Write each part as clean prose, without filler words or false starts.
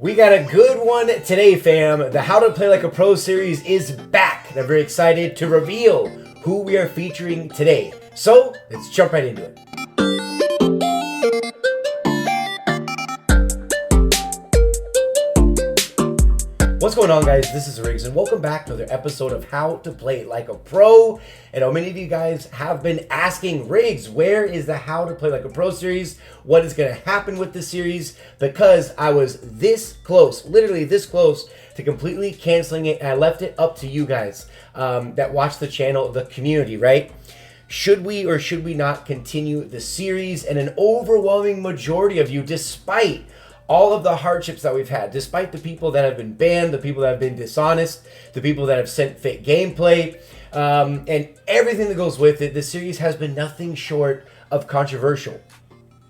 We got a good one today, fam. The How to Play Like a Pro series is back, and I'm very excited to reveal who we are featuring today. So, let's jump right into it. What's going on, guys? This is Riggs, and welcome back to another episode of How to Play Like a Pro. And many of you guys have been asking, Riggs, where is the How to Play Like a Pro series? What is going to happen with this series? Because I was this close, literally this close, to completely canceling it, and I left it up to you guys that watch the channel, the community, right? Should we or should we not continue the series? And an overwhelming majority of you, despite all of the hardships that we've had, despite the people that have been banned, the people that have been dishonest, the people that have sent fake gameplay, and everything that goes with it, the series has been nothing short of controversial.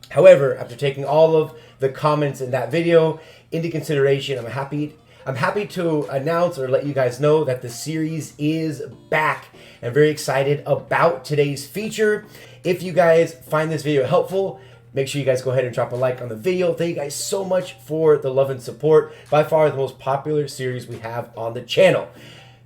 However, after taking all of the comments in that video into consideration, I'm happy to announce or let you guys know that the series is back. I'm very excited about today's feature. If you guys find this video helpful, make sure you guys go ahead and drop a like on the video. Thank you guys so much for the love and support. By far the most popular series we have on the channel.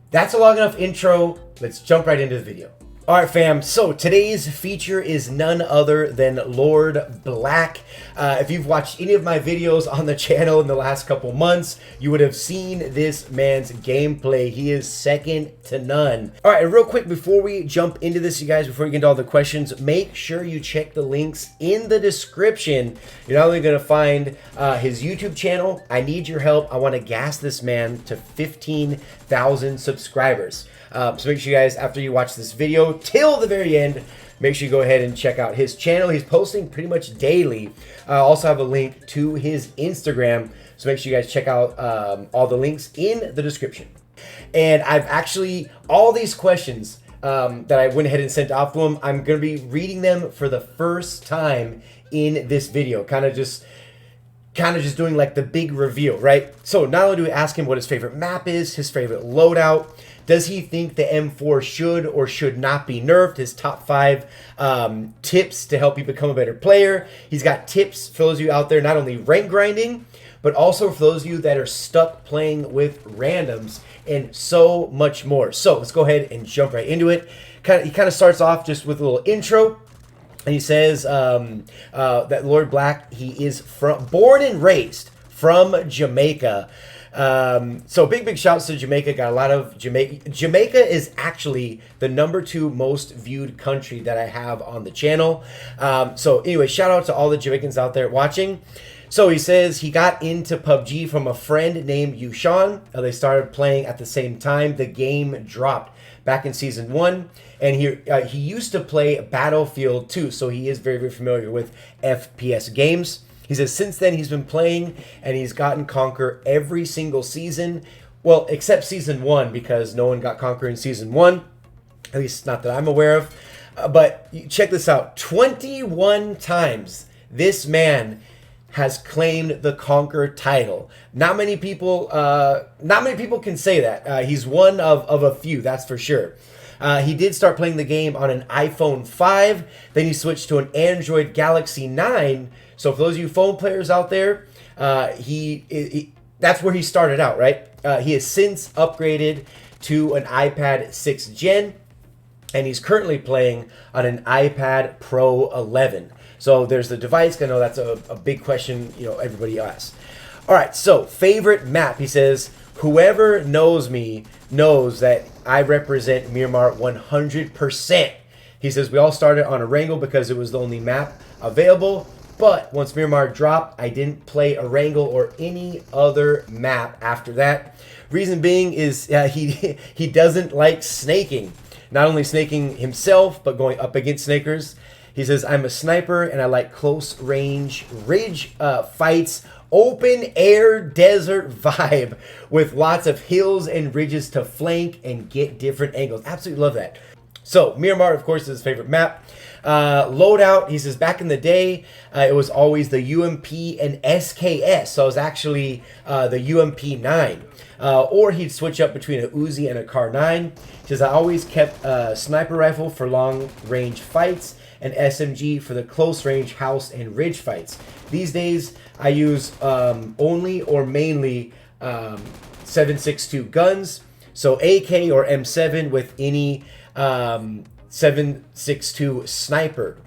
That's a long enough intro. Let's jump right into the video. All right, fam. So today's feature is none other than LordBlack. If you've watched any of my videos on the channel in the last couple months, you would have seen this man's gameplay. He is second to none. All right, and real quick before we jump into this, you guys, before we get into all the questions, make sure you check the links in the description. You're not only going to find his YouTube channel. I need your help. I want to gas this man to 15,000 subscribers. So make sure you guys, after you watch this video till the very end, make sure you go ahead and check out his channel. He's posting pretty much daily. I also have a link to his Instagram, so make sure you guys check out all the links in the description. And I've actually, all these questions that I went ahead and sent off to him, I'm going to be reading them for the first time in this video. Kind of just doing like the big reveal, right? So not only do we ask him what his favorite map is, his favorite loadout, does he think the M4 should or should not be nerfed, his top 5 tips to help you become a better player. He's got tips for those of you out there not only rank grinding, but also for those of you that are stuck playing with randoms, and so much more. So let's go ahead and jump right into it. He kind of starts off just with a little intro. And he says that LordBlack, he is born and raised from Jamaica. So big shouts to Jamaica. Got a lot of Jamaica is actually the #2 most viewed country that I have on the channel. So anyway, shout out to all the Jamaicans out there watching. So he says he got into PUBG from a friend named Yushan. They started playing at the same time. The game dropped back in season 1, and he used to play Battlefield 2, so he is very familiar with FPS games. He says since then he's been playing, and he's gotten Conquer every single season, well, except season 1, because no one got Conquer in season 1, at least not that I'm aware of. But check this out: 21 times this man has claimed the Conquer title. Not many people can say that. He's one of a few, that's for sure. He did start playing the game on an iPhone 5, then he switched to an Android Galaxy 9. So for those of you phone players out there, that's where he started out, right? He has since upgraded to an iPad 6th Gen, and he's currently playing on an iPad Pro 11. So there's the device. I know that's a big question, everybody asks. All right, so favorite map. He says, whoever knows me knows that I represent Miramar 100%. He says, we all started on Erangel because it was the only map available. But once Miramar dropped, I didn't play Erangel or any other map after that. Reason being is he doesn't like snaking. Not only snaking himself, but going up against snakers. He says, I'm a sniper and I like close range ridge fights, open air desert vibe with lots of hills and ridges to flank and get different angles. Absolutely love that. So Miramar, of course, is his favorite map. Loadout, he says, back in the day, it was always the UMP and SKS. So it was actually the UMP 9. Or he'd switch up between a Uzi and a Car 9. He says, I always kept a sniper rifle for long range fights and SMG for the close range, house, and ridge fights. These days, I use only or mainly 7.62 guns, so AK or M7 with any 7.62 sniper.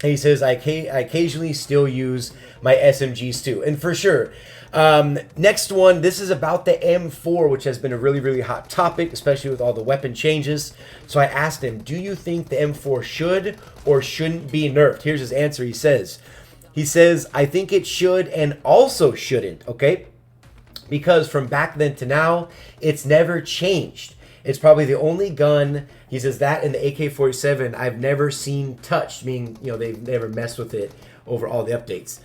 And he says, I occasionally still use my SMGs too. And for sure, next one, this is about the M4, which has been a really, really hot topic, especially with all the weapon changes. So I asked him, do you think the M4 should or shouldn't be nerfed? Here's his answer. He says, I think it should and also shouldn't, okay? Because from back then to now, it's never changed. It's probably the only gun, he says, that and the AK-47 I've never seen touched, meaning, you know, they've never messed with it over all the updates.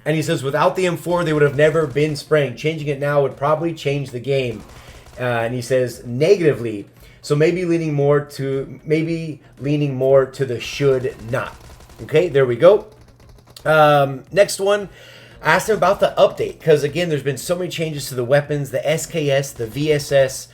And he says without the M4, they would have never been spraying. Changing it now would probably change the game. And he says negatively, so maybe leaning more to the should not. Okay, there we go. Next one. I asked him about the update because, again, there's been so many changes to the weapons, the SKS, the VSS,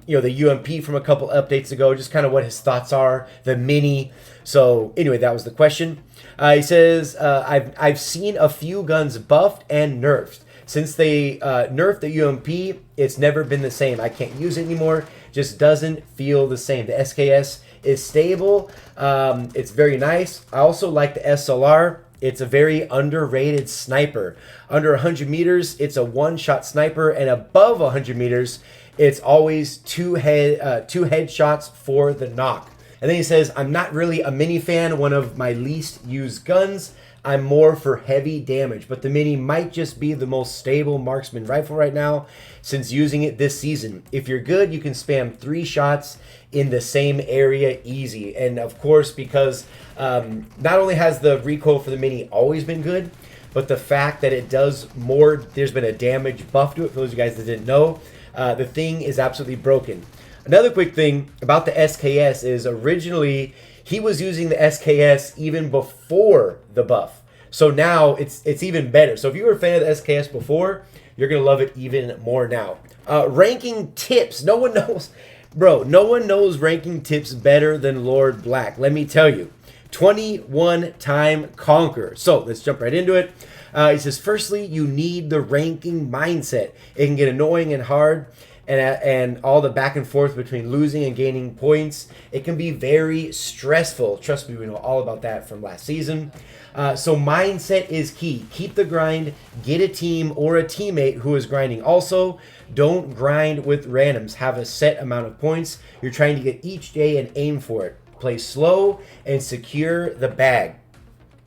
you know, the UMP from a couple updates ago, just kind of what his thoughts are, the Mini. So anyway, that was the question. He says, I've seen a few guns buffed and nerfed. Since they nerfed the UMP, it's never been the same. I can't use it anymore. Just doesn't feel the same. The SKS is stable. It's very nice. I also like the SLR. It's a very underrated sniper. Under 100 meters, it's a one-shot sniper, and above 100 meters, it's always two headshots for the knock. And then he says, I'm not really a Mini fan, one of my least used guns. I'm more for heavy damage, but the Mini might just be the most stable marksman rifle right now since using it this season. If you're good, you can spam 3 shots in the same area easy. And of course, because not only has the recoil for the Mini always been good, but the fact that it does more, there's been a damage buff to it, for those of you guys that didn't know, the thing is absolutely broken. Another quick thing about the SKS is originally he was using the SKS even before the buff. So now it's even better. So if you were a fan of the SKS before, you're going to love it even more now. Ranking tips. No one knows. Bro, no one knows ranking tips better than LordBlack. Let me tell you. 21-time conqueror. So let's jump right into it. He says, firstly, you need the ranking mindset. It can get annoying and hard. And all the back and forth between losing and gaining points, it can be very stressful. Trust me, we know all about that from last season. So mindset is key. Keep the grind. Get a team or a teammate who is grinding also. Don't grind with randoms. Have a set amount of points you're trying to get each day and aim for it. Play slow and secure the bag.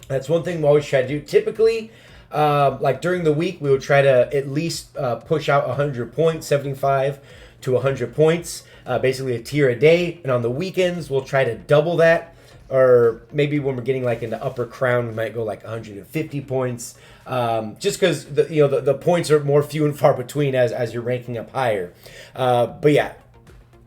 That's one thing we always try to do. Typically, like during the week, we would try to at least push out 100 points, 75 to 100 points, basically a tier a day. And on the weekends, we'll try to double that. Or maybe when we're getting like into upper crown, we might go like 150 points. Just because the points are more few and far between as you're ranking up higher. But yeah.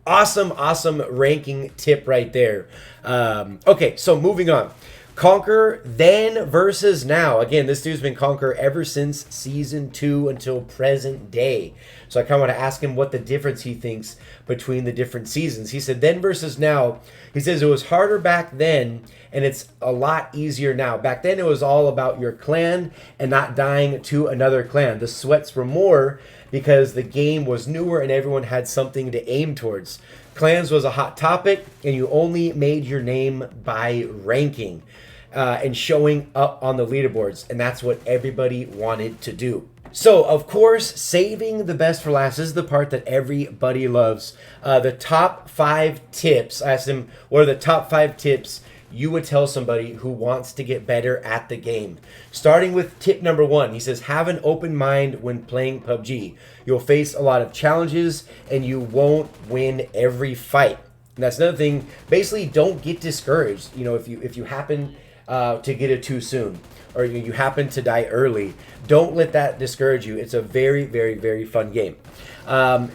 Awesome ranking tip right there. Okay, so moving on. Conquer then versus now. Again, this dude's been Conquer ever since Season 2 until present day. So I kind of want to ask him what the difference he thinks between the different seasons. He said then versus now. He says it was harder back then and it's a lot easier now. Back then it was all about your clan and not dying to another clan. The sweats were more because the game was newer and everyone had something to aim towards. Clans was a hot topic and you only made your name by ranking. And showing up on the leaderboards, and that's what everybody wanted to do. So, of course, saving the best for last is the part that everybody loves. The top 5 tips. I asked him, what are the top 5 tips you would tell somebody who wants to get better at the game? Starting with tip number 1, he says, have an open mind when playing PUBG. You'll face a lot of challenges, and you won't win every fight. And that's another thing. Basically, don't get discouraged. You know, if you happen to get it too soon, or you happen to die early, don't let that discourage you. It's a very, very, very fun game.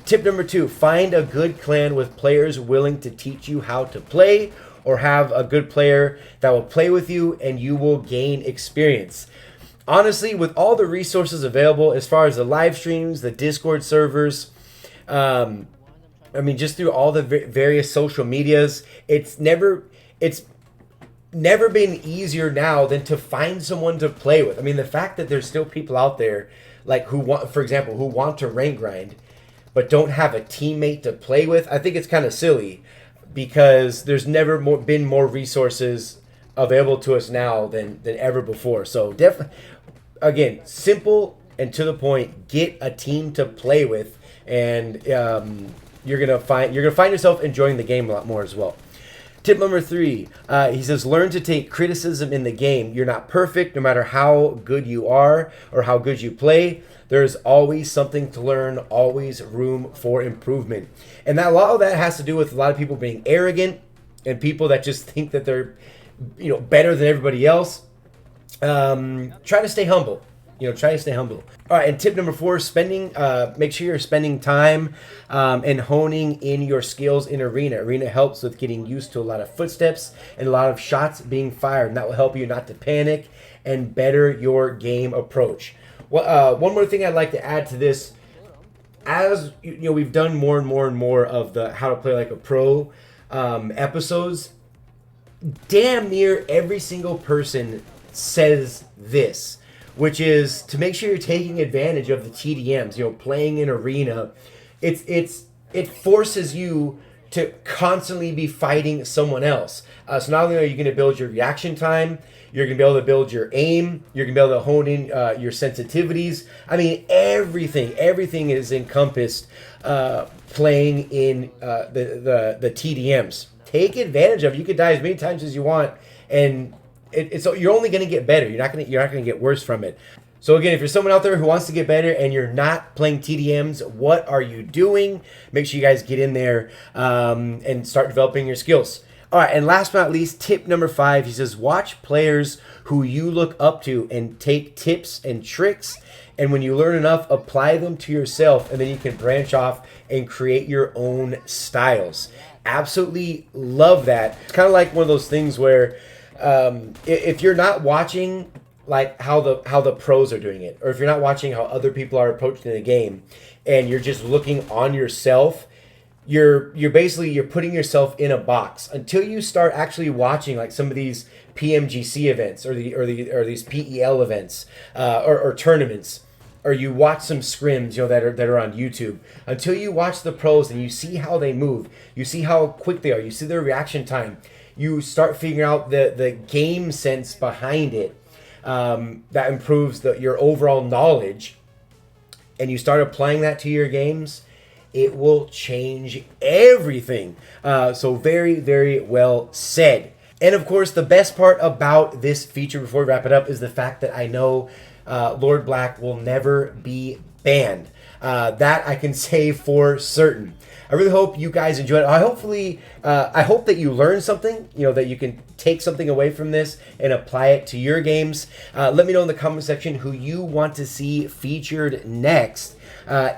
Tip number 2, find a good clan with players willing to teach you how to play, or have a good player that will play with you and you will gain experience. Honestly, with all the resources available as far as the live streams, the Discord servers, I mean, just through all the various social medias, it's never been easier now than to find someone to play with. I mean, the fact that there's still people out there like who want, for example, who want to rank grind but don't have a teammate to play with, I think it's kind of silly, because there's never been more resources available to us now than ever before. So definitely, again, simple and to the point, get a team to play with, and you're gonna find yourself enjoying the game a lot more as well. Tip number 3, he says, learn to take criticism in the game. You're not perfect, no matter how good you are or how good you play. There's always something to learn, always room for improvement. And that, a lot of that has to do with a lot of people being arrogant and people that just think that they're, better than everybody else. Try to stay humble. Try to stay humble. All right, and tip number 4, make sure you're spending time and honing in your skills in Arena. Arena helps with getting used to a lot of footsteps and a lot of shots being fired, and that will help you not to panic and better your game approach. Well, one more thing I'd like to add to this, as we've done more and more of the How to Play Like a Pro episodes, damn near every single person says this, which is to make sure you're taking advantage of the TDMs. Playing in Arena, it forces you to constantly be fighting someone else. So not only are you going to build your reaction time, you're going to be able to build your aim, you're going to be able to hone in your sensitivities. I mean, everything is encompassed playing in the TDMs. Take advantage of it. You can die as many times as you want, and you're only going to get better. You're not going to get worse from it. So again, if you're someone out there who wants to get better and you're not playing TDMs, what are you doing? Make sure you guys get in there and start developing your skills. All right, and last but not least, tip number 5, he says, watch players who you look up to and take tips and tricks, and when you learn enough, apply them to yourself, and then you can branch off and create your own styles. Absolutely love that. It's kind of like one of those things where if you're not watching like how the pros are doing it, or if you're not watching how other people are approaching the game, and you're just looking on yourself, you're putting yourself in a box until you start actually watching like some of these PMGC events or these PEL events or tournaments, or you watch some scrims that are on YouTube. Until you watch the pros and you see how they move, you see how quick they are, you see their reaction time, you start figuring out the game sense behind it. That improves your overall knowledge, and you start applying that to your games, it will change everything. So very, very well said. And of course, the best part about this feature, before we wrap it up, is the fact that I know LordBlack will never be banned. That I can say for certain. I really hope you guys enjoyed it. I hope that you learned something, that you can take something away from this and apply it to your games. Let me know in the comment section who you want to see featured next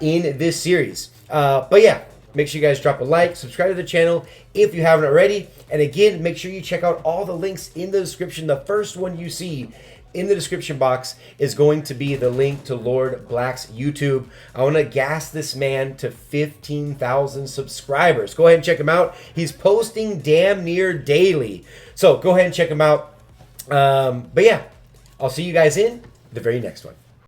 in this series. But yeah, make sure you guys drop a like, subscribe to the channel if you haven't already. And again, make sure you check out all the links in the description. The first one you see in the description box is going to be the link to LordBlack's YouTube. I want to gas this man to 15,000 subscribers. Go ahead and check him out. He's posting damn near daily. So go ahead and check him out. But yeah, I'll see you guys in the very next one.